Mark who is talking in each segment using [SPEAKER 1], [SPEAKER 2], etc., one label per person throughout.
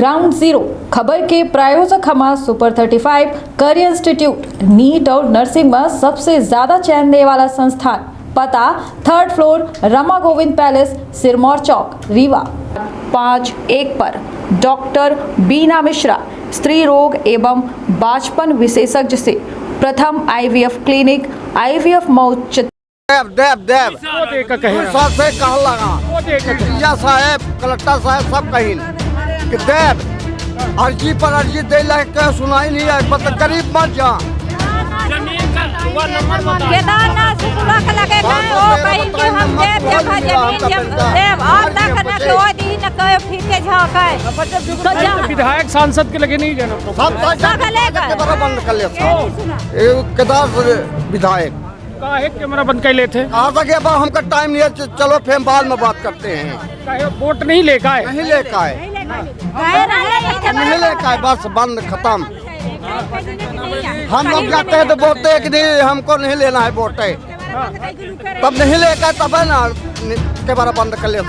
[SPEAKER 1] Ground zero खबर के प्रायोजक हमारा सुपर 35 करियर इंस्टीट्यूट नीट और नर्सिंग में सबसे ज्यादा चयन देने वाला संस्थान। पता 3rd floor Rama Govind palace, Sirmaur Chowk, Rewa. 5-1 पर डॉक्टर बीना मिश्रा, स्त्री रोग एवं बांझपन विशेषज्ञ से प्रथम IVF क्लिनिक, IVF मौत
[SPEAKER 2] देव सबसे कह लगा साहेब, कलेक्टर साहब सब कहीं कि देव अर्जी पर अर्जी दे लगे सुनाई नहीं है, मतलब गरीब मर जा।
[SPEAKER 3] केदारनाथ के लगे ओ कहीं कि हम देव जगह जमीन देव और तक न को दी न कहे फिर के झाके
[SPEAKER 4] विधायक सांसद के लगे नहीं जाना
[SPEAKER 2] सब कैमरा बंद कर लिया। केदार विधायक
[SPEAKER 4] काहे कैमरा बंद कर लेते
[SPEAKER 2] कहा था कि अब हमका टाइम नहीं है, चलो फिर बाद में बात करते हैं।
[SPEAKER 4] वोट नहीं लेकर आए,
[SPEAKER 2] नहीं लेकर आए, नहीं लेकर आए, बस बंद खत्म। हम लोग जाते हैं तो बोलते हैं कि नहीं हमको नहीं लेना है वोट, तब नहीं लेकर तब है ना कैमरा बंद कर लिया।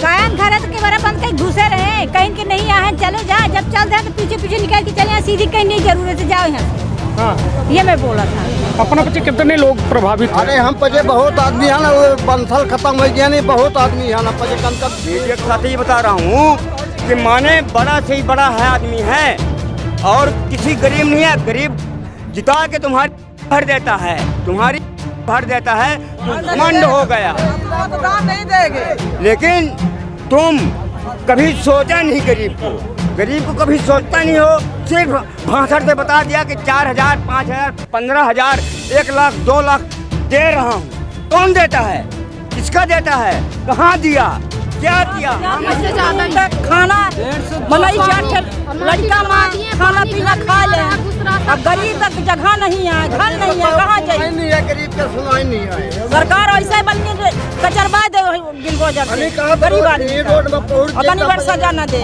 [SPEAKER 3] कायन घर के बारे बंद कहीं घुसे रहे, कहीं के नहीं आए चलो जा, जब चल जाए तो पीछे पीछे निकल के चले, सीधी कहीं नहीं जरूरत है जाओ यहाँ। ये मैं बोला था।
[SPEAKER 4] अपना पीछे कितने लोग प्रभावित?
[SPEAKER 2] अरे हम पजे बहुत आदमी है ना, बंसल खत्म हो गया, नहीं बहुत आदमी है ना पजे कम तक।
[SPEAKER 5] एक साथ ही बता रहा हूँ कि माने बड़ा से ही बड़ा है आदमी है और किसी गरीब नहीं है। गरीब जिता के तुम्हारी भर देता है, तुम्हारी भर देता है तो घमंड हो गया।
[SPEAKER 2] नहीं देंगे,
[SPEAKER 5] लेकिन तुम कभी सोचा नहीं गरीब को कभी सोचता नहीं हो। सिर्फ भाषण से बता दिया कि 4,000, 5,000, 15,000, 1 लाख, 2 लाख दे रहा हूँ। कौन देता है, किसका देता है, कहाँ दिया, क्या दिया?
[SPEAKER 3] खाना मलाई चाट लड़का माँ खाना पीना खा ले, अब गरीब तक जगह नहीं है, घर नहीं है, कहाँ जाए?
[SPEAKER 2] नहीं है, गरीब के सुनाई नहीं है।
[SPEAKER 3] सरकार ऐसे बल्कि कचरवा दे गरीब आदमी पर सजा न दे।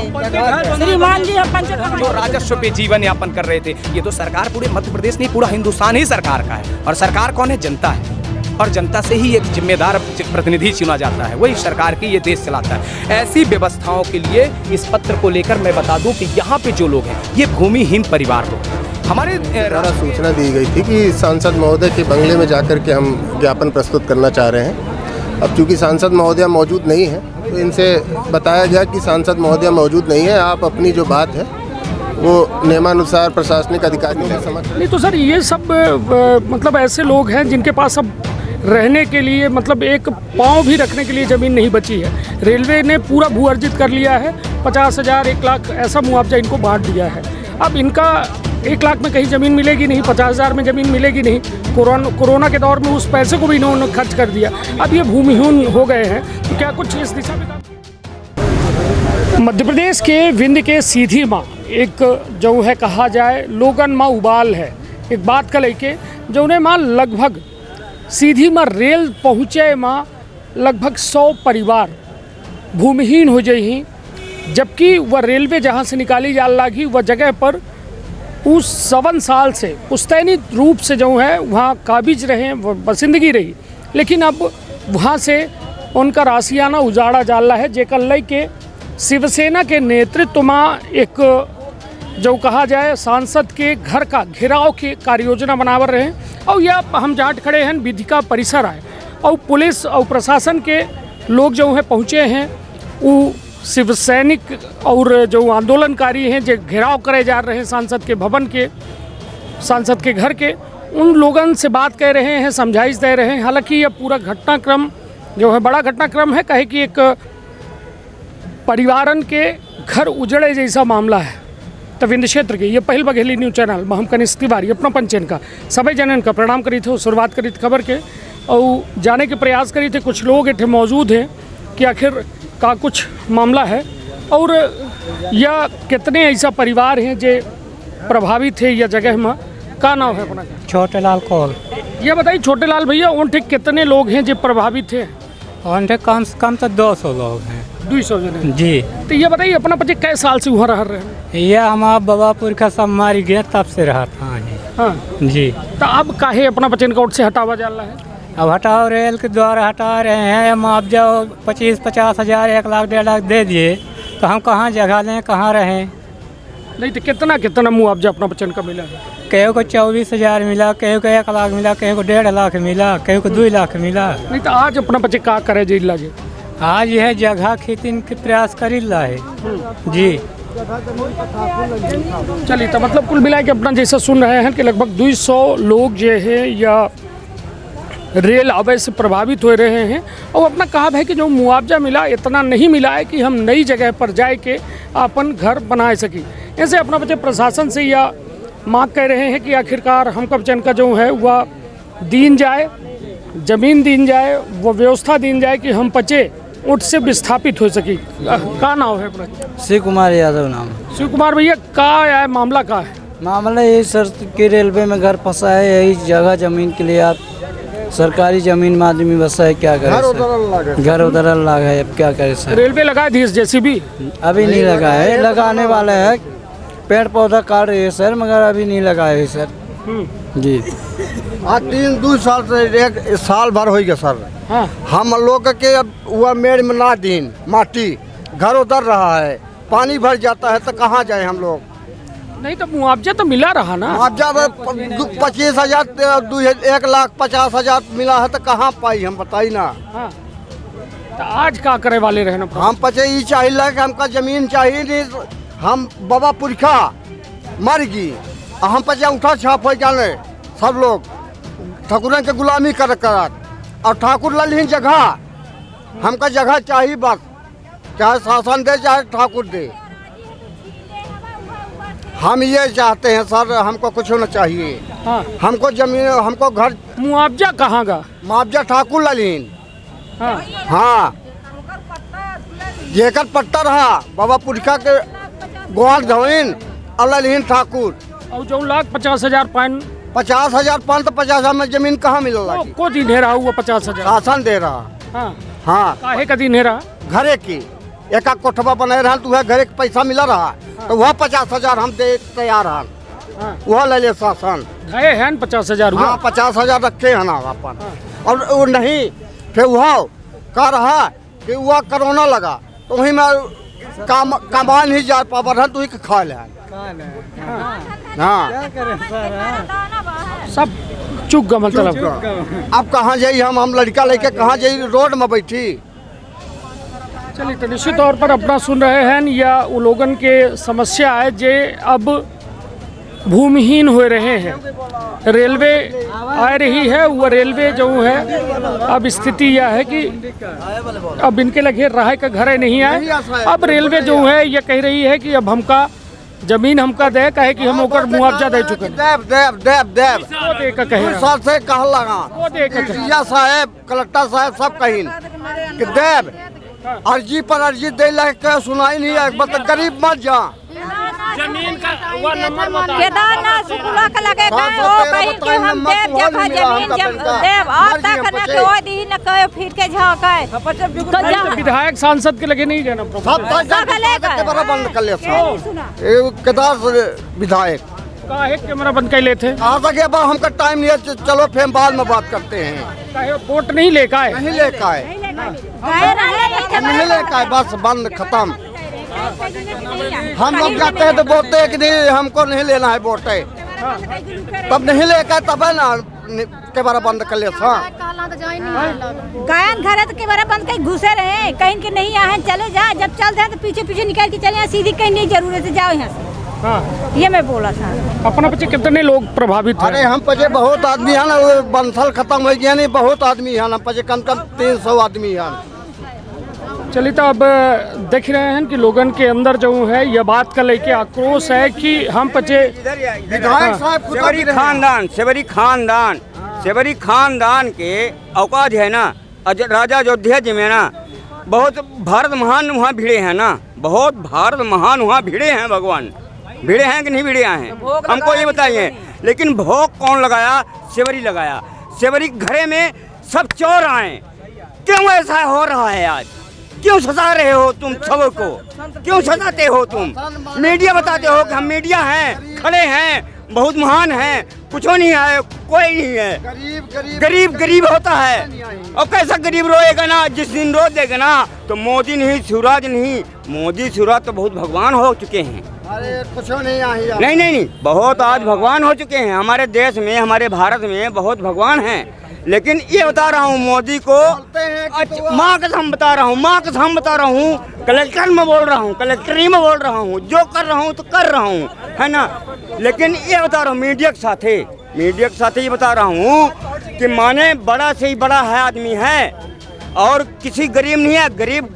[SPEAKER 3] श्रीमान जी
[SPEAKER 6] जो राजस्व पे जीवन यापन कर रहे थे, ये तो सरकार पूरे मध्य प्रदेश नहीं पूरा हिंदुस्तान ही सरकार का है। और सरकार कौन है? जनता है, और जनता से ही एक जिम्मेदार प्रतिनिधि चुना जाता है, वही सरकार की ये देश चलाता है। ऐसी व्यवस्थाओं के लिए इस पत्र को लेकर मैं बता दूं कि यहाँ पे जो लोग हैं ये भूमिहीन परिवार लोग। हमारे
[SPEAKER 7] द्वारा सूचना दी गई थी कि सांसद महोदय के बंगले में जाकर के हम ज्ञापन प्रस्तुत करना चाह रहे हैं। अब चूँकि सांसद महोदय मौजूद नहीं है तो इनसे बताया गया कि सांसद महोदय मौजूद नहीं है, आप अपनी जो बात है वो नियमानुसार प्रशासनिक अधिकारियों के समक्ष।
[SPEAKER 4] नहीं तो सर ये सब मतलब ऐसे लोग हैं जिनके पास अब रहने के लिए मतलब एक पाँव भी रखने के लिए ज़मीन नहीं बची है। रेलवे ने पूरा भू अर्जित कर लिया है, 50,000, 1 लाख ऐसा मुआवजा इनको बांट दिया है। अब इनका 1 लाख में कहीं ज़मीन मिलेगी नहीं, 50,000 में ज़मीन मिलेगी नहीं। कोरोना के दौर में उस पैसे को भी इन्होंने खर्च कर दिया। अब ये भूमिहीन हो गए हैं, तो क्या कुछ इस दिशा में? मध्य प्रदेश के विंध्य के सीधी माँ एक जो है कहा जाए लोगन माँ उबाल है। एक बात का लेके जो उन्हें माँ लगभग सीधी माँ रेल पहुँचे माँ लगभग 100 परिवार भूमिहीन हो जाही, जबकि वह रेलवे जहाँ से निकाली जा लगी वह जगह पर उस 7 साल से पुश्तैनी रूप से जो है वहाँ काबिज रहे, वह बसिंदगी रही। लेकिन अब वहाँ से उनका राशियाना उजाड़ा जाला है, जेकर लय के शिवसेना के नेतृत्व में एक जो कहा जाए सांसद के घर का घेराव की कार्ययोजना बनावर रहे। और यह हम जाट खड़े हैं विधिका परिसर आए और पुलिस और प्रशासन के लोग जो हैं पहुँचे हैं, वो शिव सैनिक और जो आंदोलनकारी हैं जो घेराव करे जा रहे हैं सांसद के भवन के, सांसद के घर के, उन लोगों से बात कह रहे हैं, समझाइश दे रहे हैं। हालांकि यह पूरा घटनाक्रम जो है बड़ा घटनाक्रम है, कहे कि एक परिवारन के घर उजड़े जैसा मामला है। तो विंध्य क्षेत्र के ये पहल बघेली न्यूज़ चैनल में हम कनिष्ठ तिवारी अपना पंचन का सभी जनन का प्रणाम करी थे, शुरुआत करी थी खबर के और जाने के प्रयास करी थे। कुछ लोग इतने मौजूद हैं कि आखिर का कुछ मामला है और या कितने ऐसा परिवार हैं जो प्रभावित है या जगह में। का नाम है अपना?
[SPEAKER 8] छोटे लाल कौल।
[SPEAKER 4] ये बताइए छोटे लाल भैया, उन ठीक कितने लोग हैं जो प्रभावित हैं?
[SPEAKER 8] उनके कम से कम तो 200 लोग हैं।
[SPEAKER 4] 200 जने
[SPEAKER 8] जी।
[SPEAKER 4] तो ये बताइए अपना पति कै साल से वहाँ रह रहे हैं?
[SPEAKER 8] ये हमारा बाबापुर का सब मारी गया तब से रहा था।
[SPEAKER 4] हाँ
[SPEAKER 8] जी।
[SPEAKER 4] तो अब काहे अपना पचन कोर्ट से हटावा जा रहा है?
[SPEAKER 8] अब हटाओ, रेल के द्वारा हटा रहे हैं। अब आप जाओ 25-50 हज़ार 1 लाख 1.5 लाख दे दिए तो हम कहाँ जगह लें, कहाँ रहें।
[SPEAKER 4] नहीं तो कितना कितना मुआवजा अपना बच्चन का मिला है?
[SPEAKER 8] कहीं को 24,000 मिला, कहीं को 1 लाख मिला, कहीं को 1.5 लाख मिला, कहीं को 2 लाख मिला।
[SPEAKER 4] नहीं तो आज अपना बच्चे का करे जी लगे?
[SPEAKER 8] आज यह जगह खेती के प्रयास कर रहा है जी।
[SPEAKER 4] चलिए तो मतलब कुल मिला के अपना जैसा सुन रहे हैं कि लगभग 200 लोग जो है या रेल अवैध से प्रभावित हो रहे हैं और अपना कहा है कि जो मुआवजा मिला इतना नहीं मिला है कि हम नई जगह पर जाए के अपन घर बना सकी। ऐसे अपना बच्चे प्रशासन से या मांग कर रहे हैं कि आखिरकार हमका बच्चन का जो है वह दीन जाए, ज़मीन दीन जाए, वो व्यवस्था दीन जाए कि हम बच्चे उठ से विस्थापित हो सकी। का नाम है अपना?
[SPEAKER 9] शिव कुमार यादव नाम।
[SPEAKER 4] शिव कुमार भैया, का है मामला? का है
[SPEAKER 9] मामला? यही सर कि रेलवे में घर फंसा है, यही जगह ज़मीन के लिए आप सरकारी ज़मीन में आदमी बसा है, क्या करे सर? घर उधर लगा है, अब क्या करे सर?
[SPEAKER 4] रेलवे लगा दी JCB?
[SPEAKER 9] अभी नहीं लगा है, लगाने वाला है, पेड़ पौधा काट रही है सर, मगर अभी नहीं लगा है सर जी।
[SPEAKER 2] आज 3-2 साल से 1 साल भर हो गया सर।
[SPEAKER 4] हाँ।
[SPEAKER 2] हम लोग के अब हुआ मेड़ में ना दिन माटी घर उधर रहा है, पानी भर जाता है तो कहाँ जाए हम लोग?
[SPEAKER 4] नहीं तो मुआवजा तो मिला रहा ना?
[SPEAKER 2] मुआवजा 25,000 1,50,000 मिला है तो कहाँ पाई हम बताई ना।
[SPEAKER 4] हाँ। तो आज का करे वाले रहना?
[SPEAKER 2] हम पचे ये चाहिए कि हमका जमीन चाहिए नहीं, हम बाबा पुरखा मर गई, हम पचे उठा छाप हो जाने सब लोग ठाकुरन के गुलामी कर और ठाकुर ललिन जगह, हमका जगह चाहिए बस, चाहे शासन दे चाहे ठाकुर दे। हम ये चाहते हैं सर, हमको कुछ होना चाहिए।
[SPEAKER 4] हाँ।
[SPEAKER 2] हमको जमीन, हमको घर।
[SPEAKER 4] मुआवजा कहाँ का?
[SPEAKER 2] मुआवजा ठाकुर ललिन।
[SPEAKER 4] हाँ।
[SPEAKER 2] हाँ, जेकर पट्टा रहा बाबा पुरखा के ग्वाल धवीन और ललिन ठाकुर।
[SPEAKER 4] और जो 1,50,000 पान
[SPEAKER 2] 50,000 पान तो 50,000 में जमीन कहाँ मिल रहा?
[SPEAKER 4] को दिन है रहा हुआ 50,000?
[SPEAKER 2] शासन दे रहा।
[SPEAKER 4] हाँ।
[SPEAKER 2] हाँ,
[SPEAKER 4] काहे का दिन है रहा?
[SPEAKER 2] घरे की एक कोठबा बना रहा तो वह घरे के पैसा मिला रहा। तो वह 50,000 हम दे तैयार हैं, वह ले ले शासन।
[SPEAKER 4] गए हैं 50,000?
[SPEAKER 2] हाँ, 50,000 रखे हैं ना अपन। और वो नहीं, फिर वह कह रहा कि वह कोरोना लगा तो वहीं में कमा नहीं जा पावा रहा तो खा ले। हाँ,
[SPEAKER 4] सब चुक गया मतलब।
[SPEAKER 2] अब कहाँ जाइए हम लड़का लेके कहाँ जाइए? रोड में बैठी।
[SPEAKER 4] चलिए तो निश्चित तौर पर अपना सुन रहे हैं या वो लोगन के समस्या है जे अब भूमिहीन हो रहे हैं। रेलवे आ रही है, वो रेलवे जो है अब स्थिति यह है कि अब इनके लगे रहा का घर नहीं है। अब रेलवे जो है ये कह रही है कि अब हमका जमीन हमका दे, कहे कि हम ओकर मुआवजा दे चुके हैं।
[SPEAKER 2] देव
[SPEAKER 4] वो दे का कहे
[SPEAKER 2] सर से कह लगा,
[SPEAKER 4] वो दे का कहे
[SPEAKER 2] साहब कलेक्टर साहब सब कहीं कि देव अर्जी पर अर्जी दे लगे सुनाई नहीं है, मतलब गरीब मत जा।
[SPEAKER 4] जमीन का वो नंबर बता।
[SPEAKER 3] केदारनाथ सुकुला के लगे गए ओ कहीं कि हम देव जगह जमीन देव और तक न के ओ दी न कहे फिर के झाके
[SPEAKER 4] विधायक सांसद के लगे नहीं जाना
[SPEAKER 2] सब कैमरा बंद कर ले केदार विधायक
[SPEAKER 4] काहे कैमरा बंद कर लेते?
[SPEAKER 2] आ सके अब हमका टाइम नहीं है, चलो फिर बाद में बात करते हैं।
[SPEAKER 4] काहे वोट नहीं लेकर आए?
[SPEAKER 2] नहीं लेकर आए, नहीं लेकर आए, बस बंद खत्म। हम लोग जाते हैं तो बोलते हैं कि नहीं हमको नहीं लेना है वोट, तब नहीं लेकर तब है ना कैमरा बंद कर ले।
[SPEAKER 3] गायन घर है तो कैमरा बंद कर घुसे रहे, कहीं के नहीं आए चले जाए, जब चल जाए तो पीछे पीछे निकाल के चले, सीधी कहीं नहीं जरूरत है जाओ यहाँ से।
[SPEAKER 4] हाँ।
[SPEAKER 3] ये मैं बोला था।
[SPEAKER 4] अपना बच्चे कितने लोग प्रभावित हैं?
[SPEAKER 2] अरे हम पचे बहुत आदमी है ना, बंसल खत्म हो गया नहीं, बहुत आदमी है ना, पचे कम 300 आदमी है।
[SPEAKER 9] चलिए तो अब देख रहे हैं कि लोगन के अंदर जो है यह बात का लेके आक्रोश है कि हम पचे
[SPEAKER 2] विधायक साहब
[SPEAKER 5] सेवरी खानदान के औकात है ना, राजा अयोध्या जी में ना बहुत भारत महान वहाँ भिड़े हैं ना, बहुत भारत महान वहाँ भिड़े हैं। भगवान भिड़े हैं कि नहीं भिड़े हैं हमको ये बताइए। लेकिन भोग कौन लगाया? सेवरी लगाया। सेवरी घरे में सब चोर आए, क्यों ऐसा हो रहा है? आज क्यों सजा रहे हो तुम सबको? क्यों सजाते हो तुम? मीडिया बताते हो कि हम मीडिया हैं, खड़े हैं, बहुत महान हैं, कुछ नहीं आए, कोई नहीं है। गरीब गरीब होता है। और कैसा गरीब रोएगा ना, जिस दिन रो देगा ना तो मोदी नहीं, शिवराज नहीं, मोदी शिवराज तो बहुत भगवान हो चुके हैं।
[SPEAKER 2] अरे कुछ नहीं
[SPEAKER 5] नहीं, बहुत आज भगवान हो चुके हैं हमारे देश में, हमारे भारत में बहुत भगवान हैं। लेकिन ये बता रहा हूँ मोदी को, माँ कसम बता रहा हूँ, कलेक्टर में बोल रहा हूँ, कलेक्टरी में बोल रहा हूँ, जो कर रहा हूँ तो कर रहा हूँ, है ना। लेकिन ये बता रहा हूँ मीडिया के साथ ये बता रहा हूँ कि माने बड़ा से ही बड़ा है आदमी है और किसी गरीब नहीं है। गरीब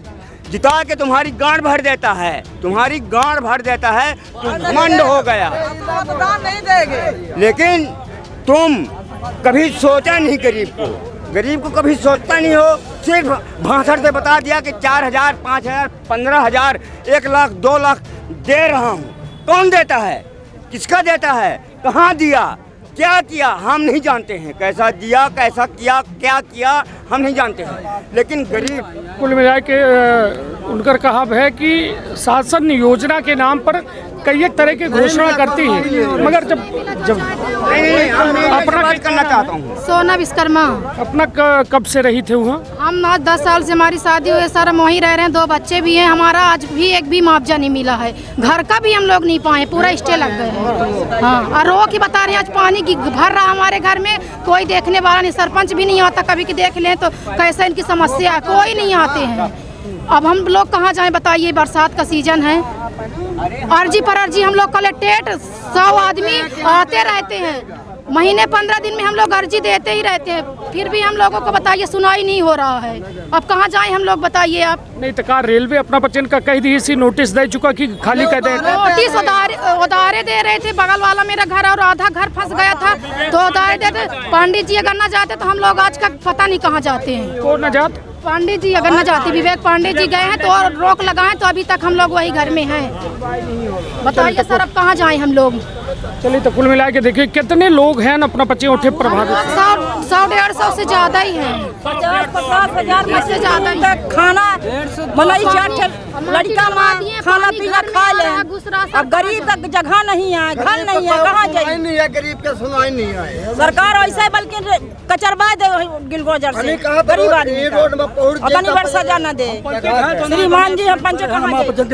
[SPEAKER 5] जिता के तुम्हारी गांड भर देता है, तुम घमंड हो गया। लेकिन तुम कभी सोचा नहीं गरीब को कभी सोचता नहीं हो। सिर्फ भाषण से बता दिया कि 4,000, 5,000, 15,000, 1 लाख, 2 लाख दे रहा हूँ। कौन देता है, किसका देता है, कहाँ दिया, क्या किया हम नहीं जानते हैं। कैसा दिया, कैसा किया, क्या किया हम नहीं जानते हैं। लेकिन गरीब
[SPEAKER 4] कुल मिला के उनका कहना है कि शासन योजना के नाम पर कई एक तरह की घोषणा करती है, मगर जब
[SPEAKER 5] अपना बात करना चाहता हूँ।
[SPEAKER 10] सोना विश्वकर्मा।
[SPEAKER 4] अपना कब से रही थे वहाँ?
[SPEAKER 10] हम आज 10 साल से हमारी शादी हुई है सर, हम वहीं रह रहे हैं, 2 बच्चे भी हैं। हमारा आज भी एक भी मुआवजा नहीं मिला है, घर का भी हम लोग नहीं पाए, पूरा स्टे लग गए हैं। हाँ, और रो की बता रहे हैं, आज पानी की भर रहा हमारे घर में, कोई देखने वाला नहीं, सरपंच भी नहीं आता कभी कि देख लें तो कैसे इनकी समस्या है, कोई नहीं आते हैं। अब हम लोग कहाँ जाएं बताइए, बरसात का सीजन है, अर्जी पर अर्जी हम लोग कलेक्टेट 100 आदमी आते रहते हैं, महीने 15 दिन में हम लोग अर्जी देते ही रहते हैं, फिर भी हम लोगों को बताइए सुनाई नहीं हो रहा है। अब कहाँ जाएं हम लोग बताइए आप।
[SPEAKER 4] नहीं तो रेलवे अपना बच्चन का कह दी इसी नोटिस दे चुका कि खाली कर दे।
[SPEAKER 10] नोटिस उधारे दे रहे थे, बगल वाला मेरा घर और आधा घर फंस गया था तो उधारे देते। पंडित जी अगर न जाते तो हम लोग आज का पता नहीं कहाँ जाते हैं।
[SPEAKER 4] कौन न जाते?
[SPEAKER 10] पांडे जी अगर न जाते, विवेक पांडे जी गए हैं तो और रोक लगाए तो अभी तक हम लोग वही घर में हैं। बताइए सर अब कहाँ जाएं हम लोग।
[SPEAKER 4] चलिए तो कुल मिला के देखिए कितने लोग हैं अपना बच्चे उठे प्रभावित।
[SPEAKER 10] 100-150 से ज्यादा ही हैं, 50-50 से ज्यादा ही।
[SPEAKER 3] खाना मलाई लड़का माँ खाना पीना खा ले। अब गरीब तक जगह नहीं है, घर नहीं है, कहाँ जाए।
[SPEAKER 2] नहीं है, गरीब के सुनाई नहीं है।
[SPEAKER 3] सरकार ऐसा बल्कि कचरवा दे गिलगोजर से गरीब आदमी
[SPEAKER 2] रोड में
[SPEAKER 3] बार सजा न दे। श्रीमान जी हम पंच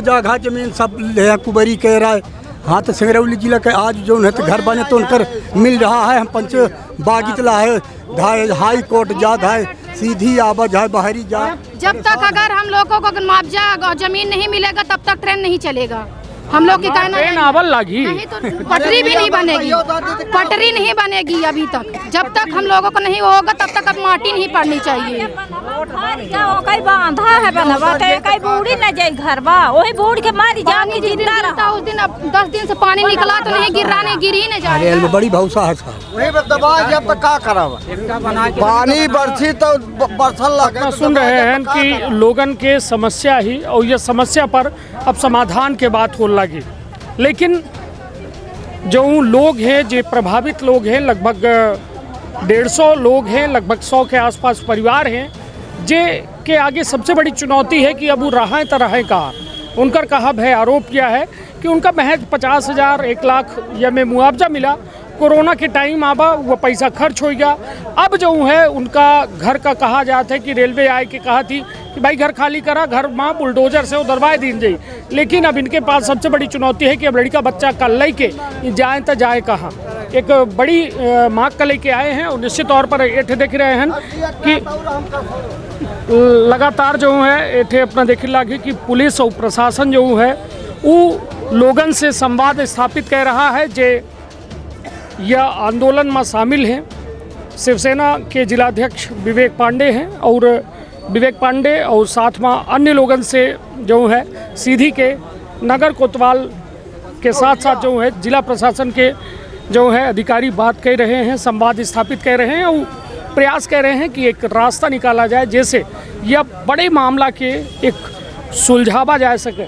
[SPEAKER 11] जगह जमीन सब ले कुबरी कह रहा है। हाँ तो सिंगरौली जिला के आज जो है तो घर बने तो उनकर मिल रहा है। हम पंच बागितला है, हाई कोर्ट जात है, सीधी आवाज है, बाहरी जा।
[SPEAKER 10] जब तक अगर हम लोगों को मुआवजा जमीन नहीं मिलेगा तब तक ट्रेन नहीं चलेगा। हम लोग की कहना
[SPEAKER 4] ट्रेन आवल लगी
[SPEAKER 10] नहीं तो पटरी भी नहीं बनेगी, पटरी नहीं बनेगी अभी तक। जब तक हम लोगों को नहीं होगा तब तक अब माटी नहीं पड़नी चाहिए।
[SPEAKER 3] कई बांधा है बनवा कई बूढ़ी न जाए घर बा, वही बूढ़ के मारी जानी जिंदा रहा।
[SPEAKER 10] उस दिन अब 10 दिन से पानी निकला तो नहीं गिर रहा, नहीं गिरी नहीं जा रही।
[SPEAKER 11] बड़ी भौसा है
[SPEAKER 2] वही दबा जब तक का करब पानी बरसी तो बरसल लगे।
[SPEAKER 4] सुन रहे हैं कि लोगन के समस्या ही और ये समस्या पर अब समाधान के बात हो लगी, लेकिन जो लोग हैं जो प्रभावित लोग हैं लगभग 150 लोग हैं, लगभग 100 के आसपास परिवार हैं जे के आगे सबसे बड़ी चुनौती है कि अब वो रहें तो रहें कहाँ। उनका कहा है, आरोप किया है कि उनका महज 50,000 1 लाख या में मुआवजा मिला। कोरोना के टाइम आबा वो पैसा खर्च हो गया। अब जो है उनका घर का कहा जाता है कि रेलवे आए के कहा थी कि भाई घर खाली करा, घर माँ बुलडोजर से उधरवाए दिन जाई। लेकिन अब इनके पास सबसे बड़ी चुनौती है कि अब लड़का बच्चा का लेके जाए तो जाए कहाँ। एक बड़ी मांग का लेके आए हैं और निश्चित तौर पर ये देख रहे हैं कि लगातार जो है ये अपना देख लगे कि पुलिस और प्रशासन जो है वो लोगन से संवाद स्थापित कर रहा है जे यह आंदोलन में शामिल हैं। शिवसेना के जिलाध्यक्ष विवेक पांडे हैं और विवेक पांडे और साथ में अन्य लोगन से जो है सीधी के नगर कोतवाल के साथ साथ जो है जिला प्रशासन के जो है अधिकारी बात कह रहे हैं, संवाद स्थापित कर रहे हैं और प्रयास कर रहे हैं कि एक रास्ता निकाला जाए जैसे यह बड़े मामला के एक सुलझावा जा सके।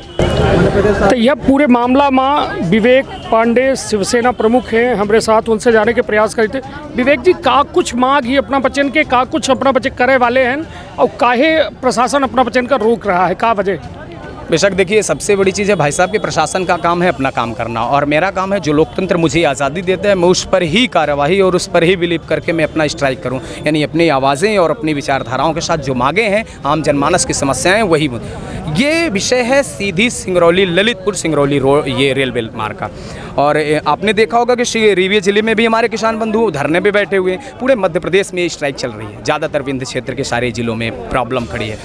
[SPEAKER 4] तो यह पूरे मामला में विवेक पांडे शिवसेना प्रमुख हैं हमारे साथ, उनसे जाने के प्रयास करते। विवेक जी का कुछ मांग ही अपना बच्चन के का कुछ अपना बच्चे करे वाले हैं और काहे प्रशासन अपना बच्चन का रोक रहा है, का वजह?
[SPEAKER 6] बेशक देखिए, सबसे बड़ी चीज़ है भाई साहब कि प्रशासन का काम है अपना काम करना, और मेरा काम है जो लोकतंत्र मुझे आज़ादी देता है मैं उस पर ही कार्यवाही और उस पर ही बिलीव करके मैं अपना स्ट्राइक करूं, यानी अपनी आवाज़ें और अपनी विचारधाराओं के साथ जो मांगे हैं आम जनमानस की समस्याएं वही। ये विषय है सीधी सिंगरौली ललितपुर सिंगरौली रोड, ये रेलवे मार्ग का। और आपने देखा होगा कि रीवा जिले में भी हमारे किसान बंधु धरने पे बैठे हुए हैं। पूरे मध्य प्रदेश में ये स्ट्राइक चल रही है, ज़्यादातर विंध्य क्षेत्र के सारे जिलों में प्रॉब्लम खड़ी है।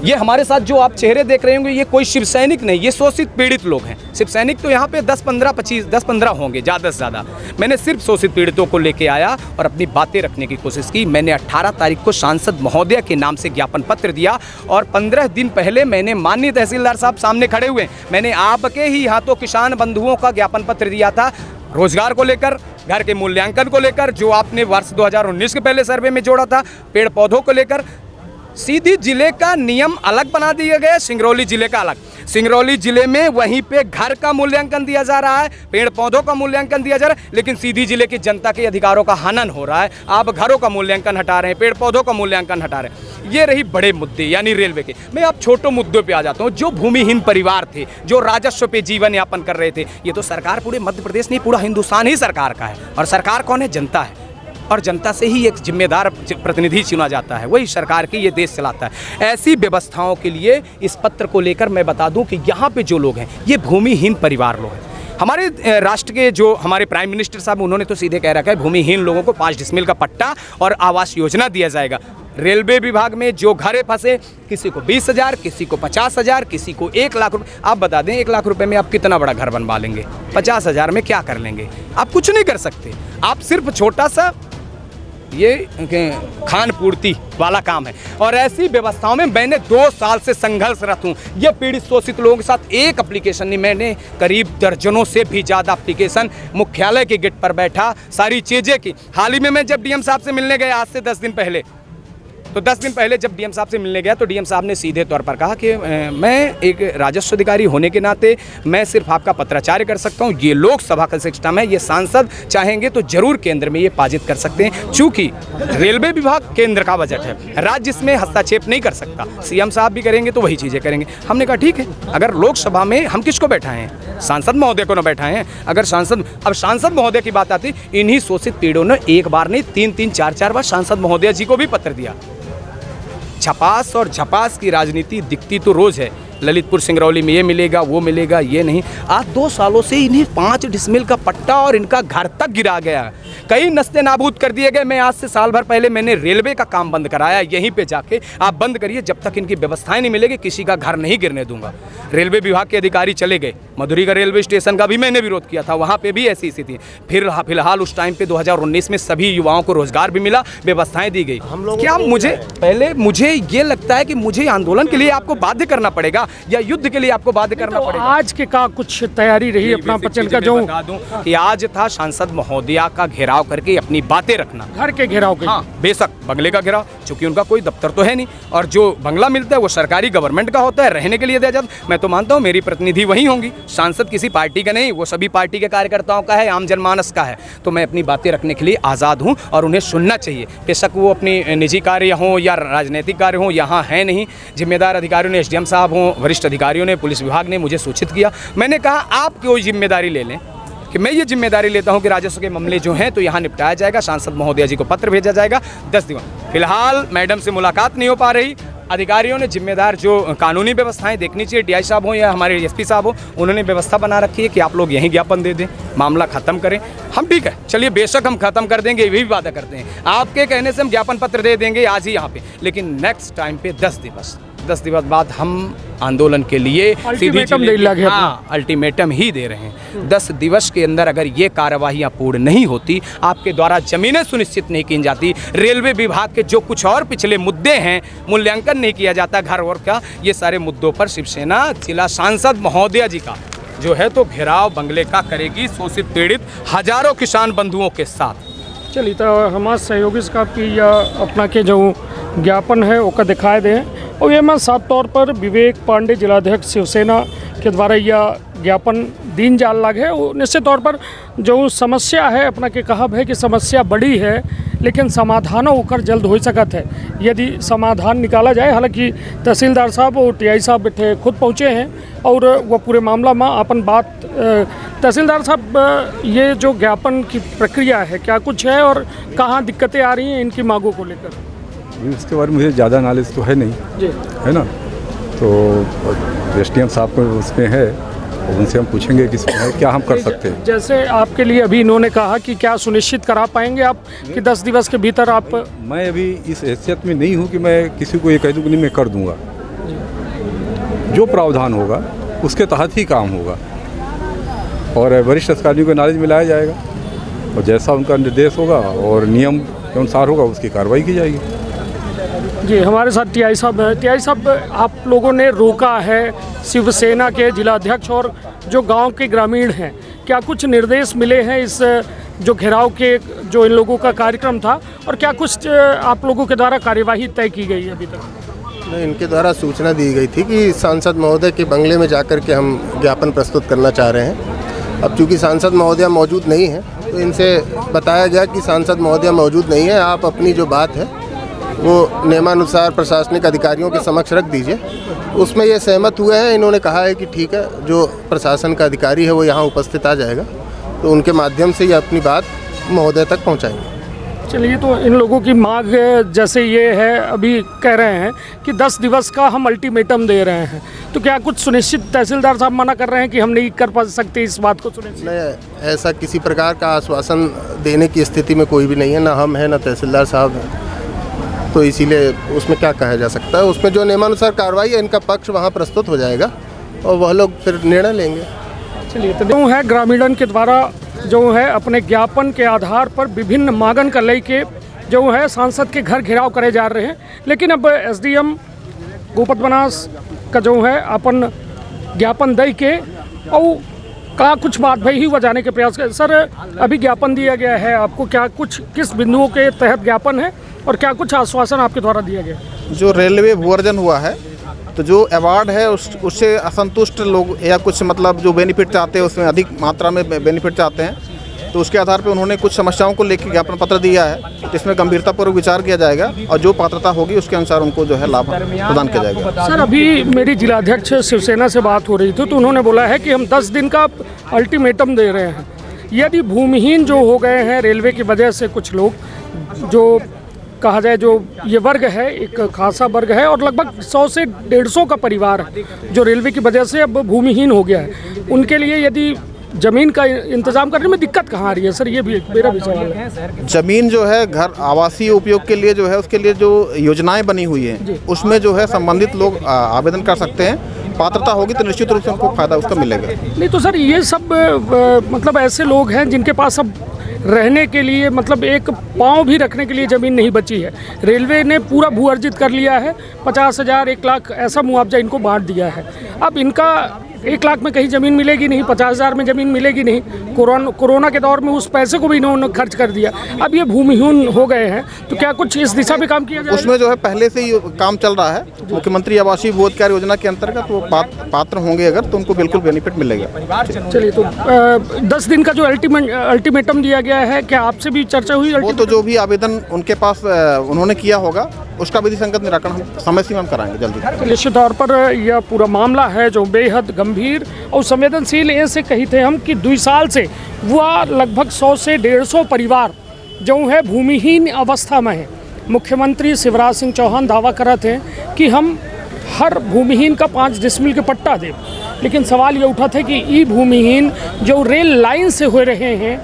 [SPEAKER 6] ये हमारे साथ जो आप चेहरे देख रहे होंगे ये कोई शिव सैनिक नहीं, ये शोषित पीड़ित लोग हैं। शिव सैनिक तो यहाँ पे 10-15 होंगे ज़्यादा से ज़्यादा। मैंने सिर्फ शोषित पीड़ितों को लेके आया और अपनी बातें रखने की कोशिश की। मैंने 18 तारीख को सांसद महोदय के नाम से ज्ञापन पत्र दिया और 15 दिन पहले मैंने माननीय तहसीलदार साहब सामने खड़े हुए, मैंने आपके ही हाथों किसान बंधुओं का ज्ञापन पत्र दिया था, रोजगार को लेकर, घर के मूल्यांकन को लेकर, जो आपने वर्ष 2019 के पहले सर्वे में जोड़ा था, पेड़ पौधों को लेकर। सीधी जिले का नियम अलग बना दिया गया, सिंगरौली जिले का अलग। सिंगरौली जिले में वहीं पे घर का मूल्यांकन दिया जा रहा है, पेड़ पौधों का मूल्यांकन दिया जा रहा है, लेकिन सीधी जिले की जनता के अधिकारों का हनन हो रहा है। आप घरों का मूल्यांकन हटा रहे हैं, पेड़ पौधों का मूल्यांकन हटा रहे हैं। ये रही बड़े मुद्दे यानी रेलवे के। मैं अब छोटे मुद्दों पे आ जाता हूँ। जो भूमिहीन परिवार थे, जो राजस्व पे जीवन यापन कर रहे थे, ये तो सरकार पूरे मध्य प्रदेश नहीं, पूरा हिंदुस्तान ही सरकार का है। और सरकार कौन है? जनता है, और जनता से ही एक जिम्मेदार प्रतिनिधि चुना जाता है, वही सरकार की ये देश चलाता है। ऐसी व्यवस्थाओं के लिए इस पत्र को लेकर मैं बता दूं कि यहाँ पे जो लोग हैं ये भूमिहीन परिवार लोग हैं। हमारे राष्ट्र के जो हमारे प्राइम मिनिस्टर साहब उन्होंने तो सीधे कह रखा है भूमिहीन लोगों को 5 डिसमिल का पट्टा और आवास योजना दिया जाएगा। रेलवे विभाग में जो घरे फंसे, किसी को 20,000, किसी को 50,000, किसी को 1 लाख रुपये। आप बता दें 1 लाख रुपए में आप कितना बड़ा घर बनवा लेंगे? 50,000 में क्या कर लेंगे? आप कुछ नहीं कर सकते। आप सिर्फ छोटा सा ये खान पूर्ति वाला काम है। और ऐसी व्यवस्थाओं में मैंने 2 साल से संघर्षरत हूँ। ये पीड़ित शोषित लोगों के साथ एक एप्लीकेशन नहीं, मैंने करीब दर्जनों से भी ज़्यादा एप्लीकेशन मुख्यालय के गेट पर बैठा, सारी चीज़ें की। हाल ही में मैं जब डीएम साहब से मिलने गया आज से 10 दिन पहले, तो 10 दिन पहले जब डीएम साहब से मिलने गया तो डीएम साहब ने सीधे तौर पर कहा कि मैं एक राजस्व अधिकारी होने के नाते मैं सिर्फ आपका पत्राचार्य कर सकता हूं। ये लोकसभा का सिस्टम है, ये सांसद चाहेंगे तो जरूर केंद्र में ये पारित कर सकते हैं। चूंकि रेलवे विभाग केंद्र का बजट है, राज्य इसमें हस्तक्षेप नहीं कर सकता। सीएम साहब भी करेंगे तो वही चीज़ें करेंगे। हमने कहा ठीक है, अगर लोकसभा में हम किसको बैठाएं हैं? सांसद महोदय को न बैठाएं हैं। अगर सांसद महोदय की बात आती, इन्हीं शोषित पीड़ितों ने एक बार नहीं 3-3, 4-4 बार सांसद महोदय जी को भी पत्र दिया। छपास और झपास की राजनीति दिखती तो रोज़ है। ललितपुर सिंगरौली में ये मिलेगा, वो मिलेगा, ये नहीं। आज 2 सालों से इन्हें 5 डिसमिल का पट्टा और इनका घर तक गिरा गया, कई नस्ते नाबूद कर दिए गए। मैं आज से साल भर पहले मैंने रेलवे का काम बंद कराया, यहीं पे जाके आप बंद करिए, जब तक इनकी व्यवस्थाएं नहीं मिलेगी किसी का घर नहीं गिरने दूंगा। रेलवे विभाग के अधिकारी चले गए, मधुरी का रेलवे स्टेशन का भी मैंने विरोध किया था, वहाँ पे भी ऐसी स्थिति। फिर फिलहाल उस टाइम पे 2019 में सभी युवाओं को रोजगार भी मिला, व्यवस्थाएं दी गई। क्या मुझे ये लगता है कि मुझे आंदोलन के लिए आपको बाध्य करना पड़ेगा या युद्ध के लिए आपको बाध्य करना पड़ेगा?
[SPEAKER 4] आज के का कुछ तैयारी रही अपना पचन का? जो
[SPEAKER 6] बता दूं कि आज था सांसद महोदया का घेराव करके अपनी बातें रखना,
[SPEAKER 4] घर के घेराव के।
[SPEAKER 6] हाँ बेशक बंगले का घेराव, चूंकि उनका कोई दफ्तर तो है नहीं, और जो बंगला मिलता है वो सरकारी गवर्नमेंट का होता है, रहने के लिए दिया जाता। मैं तो मानता हूँ मेरी प्रतिनिधि वही होंगी, सांसद किसी पार्टी का नहीं, वो सभी पार्टी के कार्यकर्ताओं का है, आम जनमानस का है। तो मैं अपनी बातें रखने के लिए आज़ाद हूँ और उन्हें सुनना चाहिए, बेशक वो अपनी निजी कार्य हों या राजनीतिक कार्य हों, यहाँ है नहीं। जिम्मेदार अधिकारियों ने, एसडीएम साहब हों, वरिष्ठ अधिकारियों ने, पुलिस विभाग ने मुझे सूचित किया। मैंने कहा आप कोई जिम्मेदारी ले लें, कि मैं ये जिम्मेदारी लेता हूं कि राजस्व के मामले जो हैं तो यहाँ निपटाया जाएगा, सांसद महोदय जी को पत्र भेजा जाएगा 10 दिन। फिलहाल मैडम से मुलाकात नहीं हो पा रही। अधिकारियों ने जिम्मेदार जो कानूनी व्यवस्थाएं देखनी चाहिए, डीआई साहब हो या हमारे एसपी साहब हो, उन्होंने व्यवस्था बना रखी है कि आप लोग यहीं ज्ञापन दे दें, मामला ख़त्म करें। हम ठीक है, चलिए बेशक हम ख़त्म कर देंगे, ये भी वादा करते हैं। आपके कहने से हम ज्ञापन पत्र दे देंगे आज ही यहाँ पे, लेकिन नेक्स्ट टाइम पे 10 दिवस बाद हम आंदोलन के लिए अल्टीमेटम ही दे रहे हैं। 10 दिवस के अंदर अगर ये कार्यवाहियाँ पूर्ण नहीं होती, आपके द्वारा जमीनें सुनिश्चित नहीं की जाती, रेलवे विभाग के जो कुछ और पिछले मुद्दे हैं, मूल्यांकन नहीं किया जाता घर और का, ये सारे मुद्दों पर शिवसेना जिला सांसद महोदया जी का जो है तो घेराव बंगले का करेगी, शोषित पीड़ित हजारों किसान बंधुओं के साथ।
[SPEAKER 4] चलिए तो हमारे सहयोगी का अपना के जो ज्ञापन है वो दिखाए दें। और ये मैं साफ तौर पर विवेक पांडे जिलाध्यक्ष शिवसेना के द्वारा यह ज्ञापन दीन जाल लग है। वो निश्चित तौर पर जो समस्या है अपना के कहब है कि समस्या बड़ी है लेकिन समाधान होकर जल्द हो सकत है यदि समाधान निकाला जाए। हालांकि तहसीलदार साहब और टीआई साहब बैठे खुद पहुँचे हैं और वह पूरे मामला में अपन बात तहसीलदार साहब ये जो ज्ञापन की प्रक्रिया है क्या कुछ है और कहाँ दिक्कतें आ रही हैं इनकी मांगों को लेकर?
[SPEAKER 12] इसके बारे में मुझे ज़्यादा नॉलेज तो है नहीं
[SPEAKER 4] जी
[SPEAKER 12] है ना, तो एसडीएम साहब को उसमें है और उनसे हम पूछेंगे कि इसमें है क्या हम कर सकते हैं।
[SPEAKER 4] जैसे आपके लिए अभी इन्होंने कहा कि क्या सुनिश्चित करा पाएंगे आप कि 10 दिवस के भीतर आप?
[SPEAKER 12] मैं अभी इस हैसियत में नहीं हूँ कि मैं किसी को ये कह दूँ कि नहीं मैं कर दूँगा। जो प्रावधान होगा उसके तहत ही काम होगा और वरिष्ठ अधिकारियों को नॉलेज मिलाया जाएगा और जैसा उनका निर्देश होगा और नियम के अनुसार होगा उसकी कार्रवाई की जाएगी।
[SPEAKER 4] जी हमारे साथ टीआई साहब है। टीआई साहब आप लोगों ने रोका है शिवसेना के जिलाध्यक्ष और जो गांव के ग्रामीण हैं, क्या कुछ निर्देश मिले हैं इस जो घेराव के जो इन लोगों का कार्यक्रम था और क्या कुछ आप लोगों के द्वारा कार्यवाही तय की गई है अभी तक?
[SPEAKER 7] नहीं, इनके द्वारा सूचना दी गई थी कि सांसद महोदय के बंगले में जाकर के हम ज्ञापन प्रस्तुत करना चाह रहे हैं। अब चूँकि सांसद महोदय मौजूद नहीं है तो इनसे बताया गया कि सांसद महोदय मौजूद नहीं है, आप अपनी जो बात है वो नियमानुसार प्रशासनिक अधिकारियों के समक्ष रख दीजिए। उसमें ये सहमत हुए हैं। इन्होंने कहा है कि ठीक है, जो प्रशासन का अधिकारी है वो यहाँ उपस्थित आ जाएगा तो उनके माध्यम से ये अपनी बात महोदय तक पहुँचाएंगे।
[SPEAKER 4] चलिए, तो इन लोगों की मांग जैसे ये है, अभी कह रहे हैं कि 10 दिवस का हम अल्टीमेटम दे रहे हैं, तो क्या कुछ सुनिश्चित तहसीलदार साहब मना कर रहे हैं कि हम नहीं कर पा सकते इस बात को सुनिश्चित?
[SPEAKER 7] नहीं, ऐसा किसी प्रकार का आश्वासन देने की स्थिति में कोई भी नहीं है, ना हम हैं ना तहसीलदार साहब हैं, तो इसीलिए उसमें क्या कहा जा सकता है। उसमें जो नियमानुसार कार्रवाई है इनका पक्ष वहाँ प्रस्तुत हो जाएगा और वह लोग फिर निर्णय लेंगे।
[SPEAKER 4] चलिए, तो जो है ग्रामीणों के द्वारा जो है अपने ज्ञापन के आधार पर विभिन्न मांगन का लेके जो है सांसद के घर घेराव करे जा रहे हैं, लेकिन अब एसडीएम गोपत बनास का जो है अपन ज्ञापन दे के और का कुछ बात भाई ही वह जाने के प्रयास कर। सर, अभी ज्ञापन दिया गया है आपको, क्या कुछ किस बिंदुओं के तहत ज्ञापन है और क्या कुछ आश्वासन आपके द्वारा दिया गया?
[SPEAKER 13] जो रेलवे भूअर्जन हुआ है तो जो अवार्ड है उससे असंतुष्ट लोग या कुछ मतलब जो बेनिफिट चाहते हैं उसमें अधिक मात्रा में बेनिफिट चाहते हैं, तो उसके आधार पर उन्होंने कुछ समस्याओं को लेकर ज्ञापन पत्र दिया है जिसमें गंभीरतापूर्वक विचार किया जाएगा और जो पात्रता होगी उसके अनुसार उनको जो है लाभ प्रदान किया जाएगा।
[SPEAKER 4] सर, अभी मेरी जिलाध्यक्ष शिवसेना से बात हो रही थी तो उन्होंने बोला है कि हम 10 दिन का अल्टीमेटम दे रहे हैं। यदि भूमिहीन जो हो गए हैं रेलवे की वजह से, कुछ लोग जो कहा जाए जो ये वर्ग है एक खासा वर्ग है और लगभग 100 से 150 का परिवार है जो रेलवे की वजह से अब भूमिहीन हो गया है, उनके लिए यदि ज़मीन का इंतजाम करने में दिक्कत कहाँ आ रही है? सर, ये भी मेरा भी सवाल है।
[SPEAKER 13] ज़मीन जो है घर आवासीय उपयोग के लिए जो है उसके लिए जो योजनाएं बनी हुई हैं उसमें जो है संबंधित लोग आवेदन कर सकते हैं। पात्रता होगी तो निश्चित रूप से उनको फायदा उसका मिलेगा।
[SPEAKER 4] नहीं तो सर, ये सब मतलब ऐसे लोग हैं जिनके पास अब रहने के लिए मतलब एक पाँव भी रखने के लिए ज़मीन नहीं बची है। रेलवे ने पूरा भू अर्जित कर लिया है, 50,000 1 लाख ऐसा मुआवजा इनको बांट दिया है। अब इनका 1 लाख में कहीं ज़मीन मिलेगी नहीं, 50,000 में ज़मीन मिलेगी नहीं। कोरोना के दौर में उस पैसे को भी इन्होंने खर्च कर दिया। अब ये भूमिहीन हो गए हैं तो क्या कुछ इस दिशा में काम किया जाए?
[SPEAKER 13] उसमें जो है पहले से ही काम चल रहा है। मुख्यमंत्री आवासीय भू अधिकार योजना के अंतर्गत वो पात्र होंगे अगर तो उनको बिल्कुल बेनिफिट मिलेगा।
[SPEAKER 4] चलिए, तो 10 दिन का जो अल्टीमेटम दिया गया है, क्या आपसे भी चर्चा हुई?
[SPEAKER 13] वो तो जो भी आवेदन उनके पास उन्होंने किया होगा उसका विधि संगत निराकरण हम समय सीमा में कराएंगे जल्दी।
[SPEAKER 4] निश्चित तौर पर यह पूरा मामला है जो बेहद गंभीर और संवेदनशील। ऐसे कही थे हम कि 2 साल से वह लगभग 100 से 150 परिवार जो है भूमिहीन अवस्था में है। मुख्यमंत्री शिवराज सिंह चौहान दावा कर रहे थे कि हम हर भूमिहीन का 5 डिसमिल के पट्टा दें, लेकिन सवाल ये उठा था कि ये भूमिहीन जो रेल लाइन से हो रहे हैं,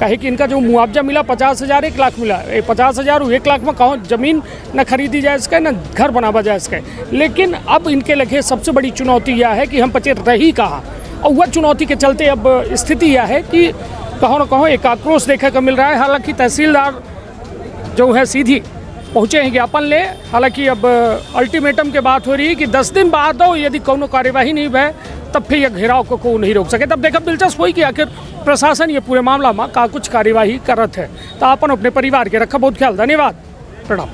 [SPEAKER 4] कहे कि इनका जो मुआवजा मिला 50,000 1 लाख मिला, 50,000 1 लाख में कहाँ ज़मीन न खरीदी जाए इसका न घर बनावा जाए इसका। लेकिन अब इनके लगे सबसे बड़ी चुनौती यह है कि हम बचे रही कहाँ, और वह चुनौती के चलते अब स्थिति यह है कि कहीं न कहीं एक आक्रोश देखने को मिल रहा है। हालांकि तहसीलदार जो है सीधी पहुँचे हैं ज्ञापन ले, हालांकि अब अल्टीमेटम के बात हो रही है कि 10 दिन बाद हो यदि कोनो कार्यवाही नहीं भय तब फिर यह घेराव को नहीं रोक सके। तब देखब दिलचस्प हुई कि आखिर प्रशासन ये पूरे मामला में का कुछ कार्यवाही करत है। तो अपन अपने परिवार के रखा बहुत ख्याल। धन्यवाद, प्रणाम।